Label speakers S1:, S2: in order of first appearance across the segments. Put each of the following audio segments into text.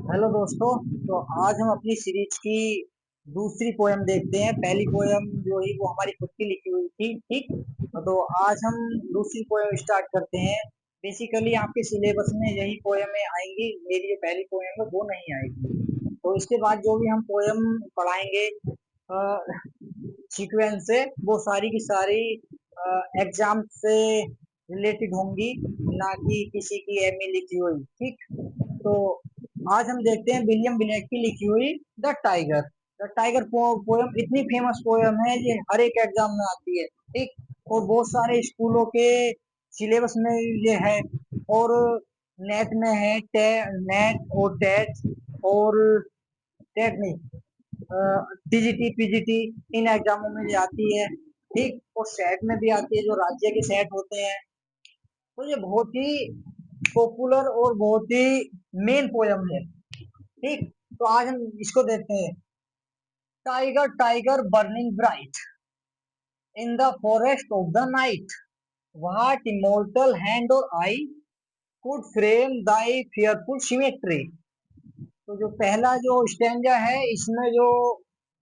S1: Hello दोस्तों। तो आज हम अपनी सीरीज की दूसरी पोयम देखते हैं। पहली पोयम जो ही वो हमारी खुद की लिखी हुई थी, ठीक। तो आज हम दूसरी पोयम स्टार्ट करते हैं। बेसिकली आपके सिलेबस में यही पोयमें आएंगी, मेरी जो पहली पोयम है वो नहीं आएगी। तो इसके बाद जो भी हम पोयम पढ़ाएंगे सीक्वेंस से, वो सारी की सारी एग्जाम से रिलेटेड होंगी, ना कि किसी की एमए लिखी हुई, ठीक। तो आज हम देखते हैं विलियम ब्लेक की लिखी हुई the tiger. The tiger poem इतनी फेमस पोयम है, ये हर एक एग्जाम में आती है, ठीक। और बहुत सारे स्कूलों के सिलेबस में ये है, और नेट में है, नेट और टेट, और टेट नहीं, टीजीटी पीजीटी, इन एग्जामों में ये आती है, ठीक। और सेट में भी आती है, जो राज्य के सेट होते हैं। तो ये बहुत ही पॉपुलर और बहुत ही मेन पोयम है, ठीक। तो आज हम इसको देखते हैं। Tiger tiger burning bright in the forest of the night, what immortal hand or eye could frame thy fearful symmetry. तो जो पहला जो स्टैंजा है, इसमें जो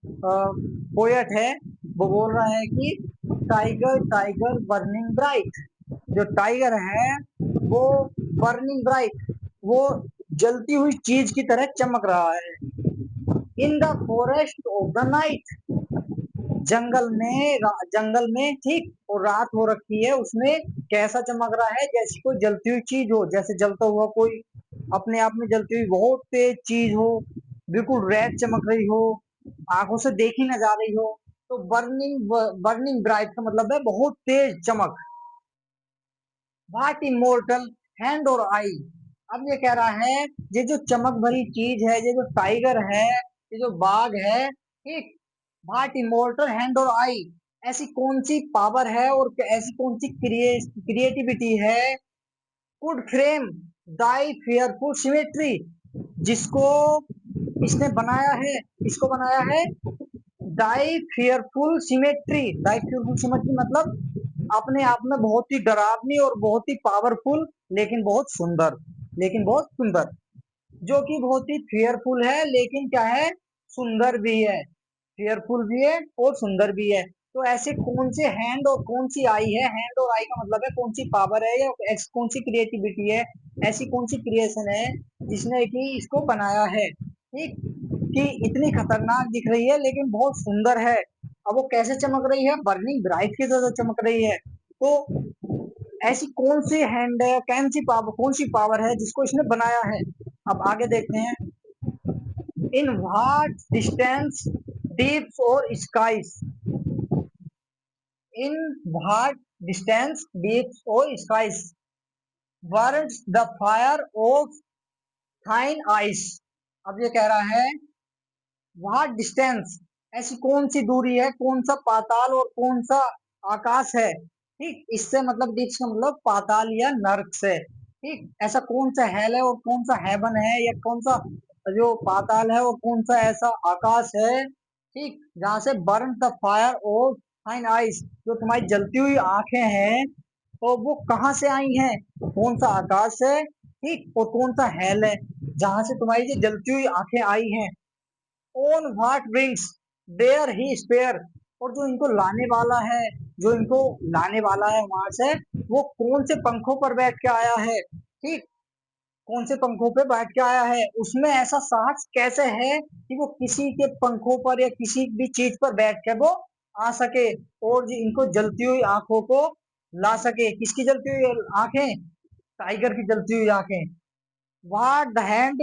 S1: पोएट है वो बोल रहा है कि टाइगर टाइगर बर्निंग ब्राइट, जो टाइगर है वो बर्निंग ब्राइट, वो जलती हुई चीज की तरह चमक रहा है। In the forest of the night, जंगल में, ठीक। और रात हो रखी है, उसमें कैसा चमक रहा है, जैसे कोई जलती हुई चीज हो, जैसे जलता हुआ कोई अपने आप में जलती हुई बहुत तेज चीज हो, बिल्कुल रेड चमक रही हो, आंखों से देखी ना जा रही हो। तो बर्निंग बर्निंग ब्राइट का मतलब है बहुत तेज चमक। व्हाट इमोर्टल हैंड और आई, अब ये कह रहा है ये जो चमक भरी चीज है, ये जो टाइगर है, ये जो बाघ है, ठीक। व्हाट इमोर्टल हैंड और आई, ऐसी कौन सी पावर है और ऐसी कौन सी क्रिएटिविटी है, could frame Dai fearful symmetry, जिसको इसने बनाया है, इसको बनाया है दाई फेयरफुल सिमेट्री। दाई फेयरफुल सिमेट्री मतलब अपने आप में बहुत ही डरावनी और बहुत ही पावरफुल, लेकिन बहुत सुंदर, लेकिन बहुत सुंदर, जो कि बहुत ही फेयरफुल है, लेकिन क्या है, सुंदर भी है। फेयरफुल भी है और सुंदर भी है। तो ऐसे कौन से हैंड और कौन सी आई है, हैंड और आई का मतलब है कौन सी पावर है, या कौन सी क्रिएटिविटी है, ऐसी कौन सी क्रिएशन है जिसने कि इसको बनाया है, ठीक। कि इतनी खतरनाक दिख रही है लेकिन बहुत सुंदर है। अब वो कैसे चमक रही है, बर्निंग ब्राइट की तरह चमक रही है। तो ऐसी कौन सी हैंड है, कौन सी पावर है जिसको इसने बनाया है। अब आगे देखते हैं। In what distance deeps or skies, in what distance deeps or skies burns the fire of thine ice. अब ये कह रहा है व्हाट डिस्टेंस, ऐसी कौन सी दूरी है, कौन सा पाताल और कौन सा आकाश है, ठीक। इससे मतलब डीप्स का मतलब पाताल या नर्क से, ठीक। ऐसा कौन सा हेल है और कौन सा हेवन है, या कौन सा जो पाताल है और कौन सा ऐसा आकाश है, ठीक। जहां से बर्न द फायर और फाइन आइस, जो तुम्हारी जलती हुई आंखें हैं, तो वो कहाँ से आई हैं, कौन सा आकाश है, ठीक। और कौन सा हेल है जहां से तुम्हारी ये जलती हुई आंखें आई हैं। On what wings dare he aspire, और जो इनको लाने वाला है, जो इनको लाने वाला है वहां से, वो कौन से पंखों पर बैठ के आया है, ठीक। कौन से पंखों पे बैठ के आया है, उसमें ऐसा साहस कैसे है कि वो किसी के पंखों पर या किसी भी चीज पर बैठ के वो आ सके, और इनको जलती हुई आंखों को ला सके। किसकी जलती हुई आंखें, टाइगर की जलती हुई आंखें। What the hand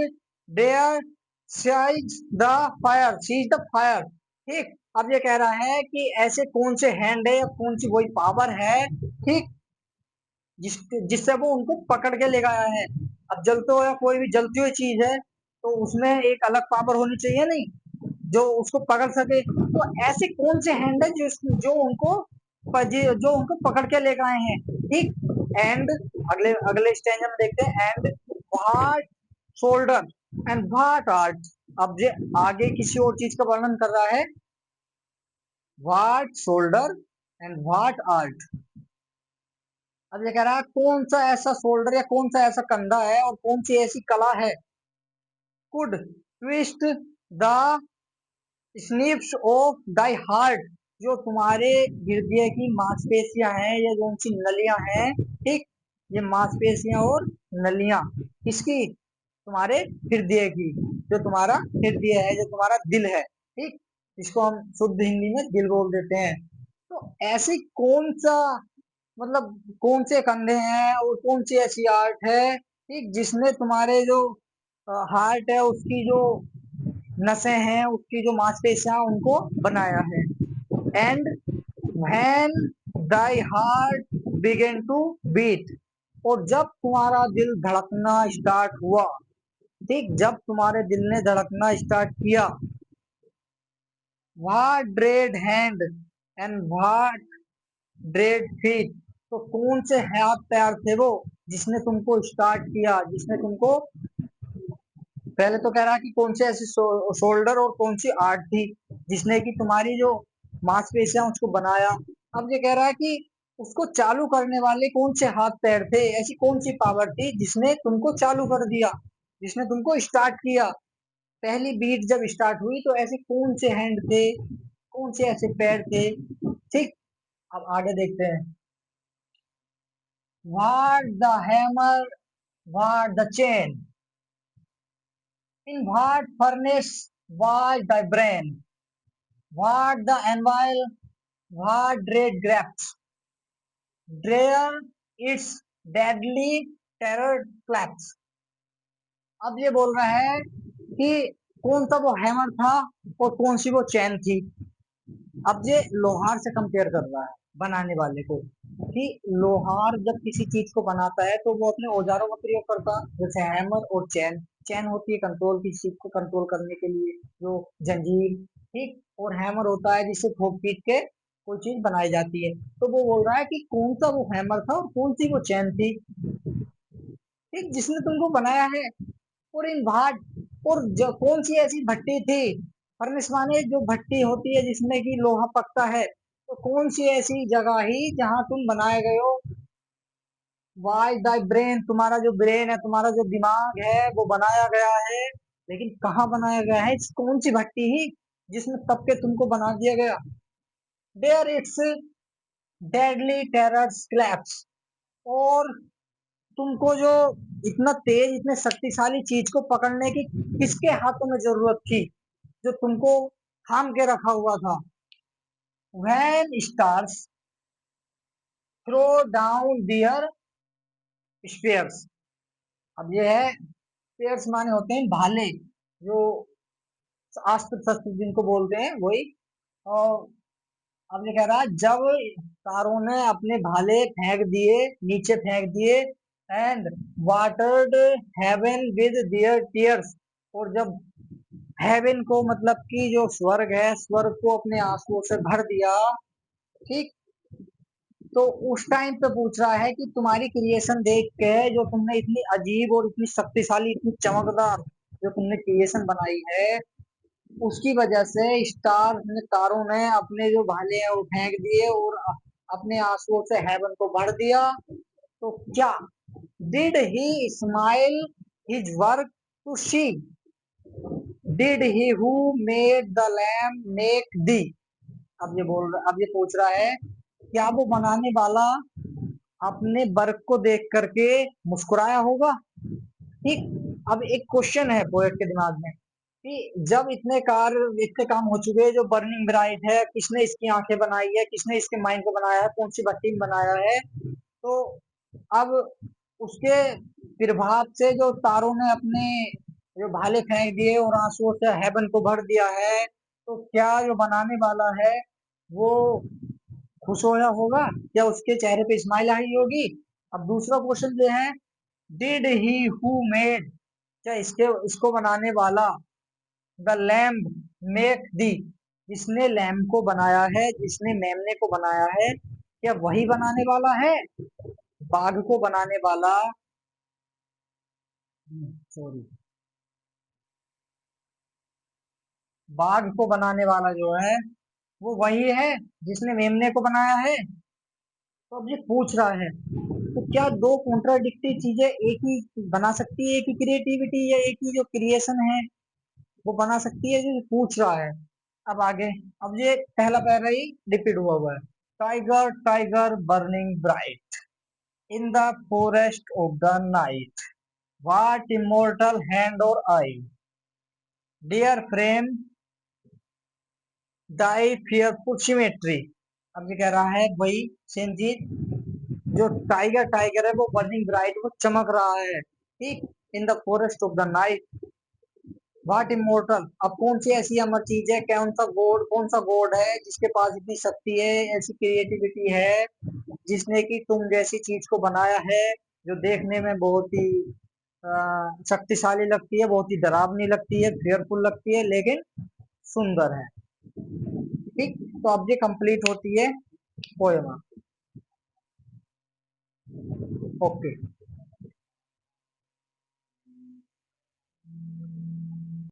S1: dare seize the fire, ठीक। अब ये कह रहा है कि ऐसे कौन से हैंड है या कौन सी वही पावर है, ठीक। जिससे वो उनको पकड़ के ले गया है। अब जलते हो या कोई भी जलती हुई चीज है, तो उसमें एक अलग पावर होनी चाहिए, नहीं, जो उसको पकड़ सके। तो ऐसे कौन से हैंड है जो उनको पकड़ के ले गए हैं, ठीक। एंड अगले अगले स्टेज में देखते हैं। And what shoulder and what art, अब ये आगे किसी और चीज का वर्णन कर रहा है। What shoulder and what art, अब ये कह रहा है कौन सा ऐसा शोल्डर या कौन सा ऐसा कंधा है और कौन सी ऐसी कला है could twist the sinews of thy heart, जो तुम्हारे हृदय की मांसपेशियां हैं या जो उनकी नलियां हैं, ठीक, ये मांसपेशियां और नलियां किसकी, तुम्हारे हृदय की, जो तुम्हारा हृदय है, जो तुम्हारा दिल है, ठीक, इसको हम शुद्ध हिंदी में दिल बोल देते हैं। तो ऐसी कौन सा, मतलब कौन से कंधे हैं और कौन सी ऐसी आर्ट है, ठीक, जिसने तुम्हारे जो हार्ट है उसकी जो नसें हैं, उसकी जो मांसपेशियां उनको बनाया है। And when thy heart began to beat, और जब तुम्हारा दिल धड़कना स्टार्ट हुआ, ठीक, जब तुम्हारे दिल ने धड़कना स्टार्ट किया, what dread hand and what dread feet, तो कौन से हाथ पैर थे वो जिसने तुमको स्टार्ट किया, जिसने तुमको, पहले तो कह रहा है कि कौन से ऐसी शोल्डर और कौन सी आर्ट थी जिसने कि तुम्हारी जो मांसपेशियां उसको बनाया। अब ये कह रहा है कि उसको चालू करने वाले कौन से हाथ पैर थे, ऐसी कौन सी पावर थी जिसने तुमको चालू कर दिया, जिसने तुमको स्टार्ट किया, पहली बीट जब स्टार्ट हुई तो ऐसे कौन से हैंड थे, कौन से ऐसे पैर थे, ठीक। अब आगे देखते हैं। What the hammer, what the chain, in what furnace was thy brain, what the anvil, what dread grapes, dare its deadly terror claps। अब ये बोल रहा है कि कौन सा वो हैमर था और कौन सी वो चैन थी। अब ये लोहार से कंपेयर कर रहा है बनाने वाले को, कि लोहार जब किसी चीज को बनाता है तो वो अपने औजारों का प्रयोग करता है, जैसे हैमर और चैन। चैन होती है कंट्रोल, किसी चीज को कंट्रोल करने के लिए, जो जंजीर, ठीक, और हैमर होता है जिससे ठोक पीट के कोई चीज बनाई जाती है। तो वो बोल रहा है कि कौन सा वो हैमर था और कौन सी वो चैन थी, ठीक, जिसने तुमको बनाया है। और इन भाट, और जो कौन सी ऐसी भट्टी थी, फर्नेस माने जो भट्टी होती है जिसमें कि लोहा पकता है, तो कौन सी ऐसी जगह ही जहां तुम बनाए गए हो। वाई दाई ब्रेन, तुम्हारा जो ब्रेन है, तुम्हारा जो दिमाग है वो बनाया गया है, लेकिन कहाँ बनाया गया है, कौन सी भट्टी ही जिसमें तब के तुमको बना दिया गया। Dare its deadly terror clasps, और तुमको जो इतना तेज, इतने शक्तिशाली चीज को पकड़ने की किसके हाथों में जरूरत थी, जो तुमको थाम के रखा हुआ था। When stars throw down their spears, अब ये है, स्पेयर्स माने होते हैं भाले, जो अस्त्र शस्त्र जिनको बोलते हैं वही। और अब ये कह रहा है जब तारों ने अपने भाले फेंक दिए, नीचे फेंक दिए, and watered heaven with their tears, और जब हेवन को, मतलब कि जो स्वर्ग है, स्वर्ग को अपने आंसुओं से भर दिया, ठीक, तो उस टाइम पे पूछ रहा है कि तुम्हारी क्रिएशन देख के, जो तुमने इतनी अजीब और इतनी शक्तिशाली, इतनी चमकदार जो तुमने क्रिएशन बनाई है, उसकी वजह से स्टार ने, तारों ने अपने जो भाले हैं वो फेंक दिए और अपने आंसुओं से हेवन को भर दिया। तो क्या, did he smile his work to see, did he who made the lamb make thee. अब ये पूछ रहा है क्या वो बनाने वाला अपने वर्क को देख करके मुस्कुराया होगा, ठीक। अब एक क्वेश्चन है पोएट के दिमाग में कि जब इतने काम हो चुके हैं, जो बर्निंग ब्राइट है, किसने इसकी आंखें बनाई है, किसने इसके माइंड को बनाया है, कौन सी भट्टी में बनाया है, तो अब उसके प्रभाव से जो तारों ने अपने जो भाले फेंक दिए और आंसुओं से हेवन को भर दिया है, तो क्या जो बनाने वाला है वो खुश होया होगा, या उसके चेहरे पे स्माइल आई होगी। अब दूसरा क्वेश्चन जो है, डिड ही हु मेड, क्या इसको बनाने वाला, द लैम्ब मेक दी, जिसने लैम्ब को बनाया है, जिसने मेमने को बनाया है, क्या वही बनाने वाला है, बाघ को बनाने वाला, सॉरी, बाघ को बनाने वाला जो है वो वही है जिसने मेमने को बनाया है। तो अब ये पूछ रहा है तो क्या दो कॉन्ट्राडिक्टी चीजें एक ही बना सकती है, एक ही क्रिएटिविटी या एक ही जो क्रिएशन है वो बना सकती है, जो पूछ रहा है। अब आगे, अब ये पहला पैरा ही रिपीट हुआ है। Tiger tiger burning bright in the forest of the night, what immortal hand or I dear frame thy fearful symmetry. अब ये कह रहा है वही सेम चीज, जो टाइगर टाइगर है वो बर्निंग ब्राइट, वो चमक रहा है, ठीक, इन the forest of the night, what immortal. अब कौन सी ऐसी अमर चीज है, कौन सा गॉड है जिसके पास इतनी शक्ति है, ऐसी क्रिएटिविटी है, जिसने कि तुम जैसी चीज को बनाया है, जो देखने में बहुत ही शक्तिशाली लगती है, बहुत ही डरावनी लगती है, फेयरफुल लगती है, लेकिन सुंदर है। ठीक, तो अब ये कंप्लीट होती है पोएमा। ओके।